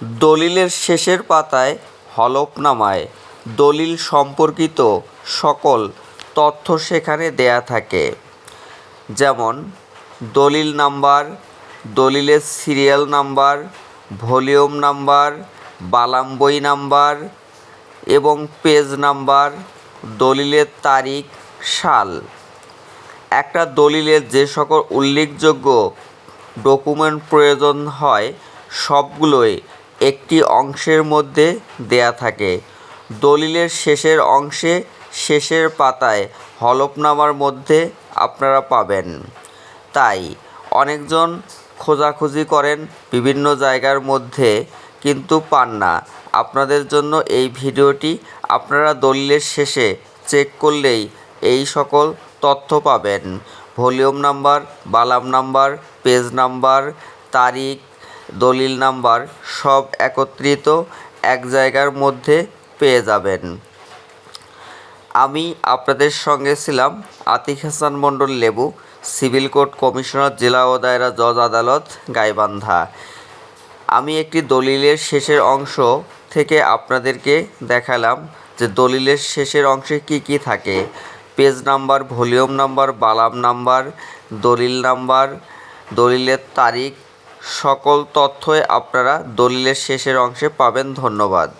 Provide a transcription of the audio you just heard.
দলিলের শেষের পাতায় হলফনামায় দলিল সম্পর্কিত সকল তথ্য সেখানে দেয়া থাকে, যেমন দলিল নাম্বার, দলিলের সিরিয়াল নাম্বার, ভলিউম নাম্বার, বালাম বই নাম্বার এবং পেজ নাম্বার, দলিলের তারিখ, সাল। একটা দলিলের যে সকল উল্লেখযোগ্য ডকুমেন্ট প্রয়োজন হয় সবগুলোই একটি অংশের মধ্যে দেয়া থাকে। দলিলের শেষের অংশে শেষের পাতায় হলফনামার মধ্যে আপনারা পাবেন। তাই অনেকজন খোঁজাখুঁজি করেন বিভিন্ন জায়গার মধ্যে, কিন্তু পান না। আপনাদের জন্য এই ভিডিওটি। আপনারা দলিলের শেষে চেক করলেই এই সকল তথ্য পাবেন। ভলিউম নাম্বার, বালাম নাম্বার, পেজ নাম্বার, তারিখ, দলিল নাম্বার সব একত্রিত এক জায়গার মধ্যে পেয়ে যাবেন। আমি আপনাদের সঙ্গে ছিলাম আতিক হাসান মণ্ডল লেবু, সিভিল কোর্ট কমিশনার, জেলা ও দায়রা জজ আদালত, গাইবান্ধা। আমি একটি দলিলের শেষের অংশ থেকে আপনাদেরকে দেখালাম যে দলিলের শেষের অংশে কি কি থাকে। পেজ নাম্বার, ভলিউম নাম্বার, বালাম নাম্বার, দলিল নাম্বার, দলিলের তারিখ, সকল তথ্যই আপনারা দলিলের শেষের অংশে পাবেন। ধন্যবাদ।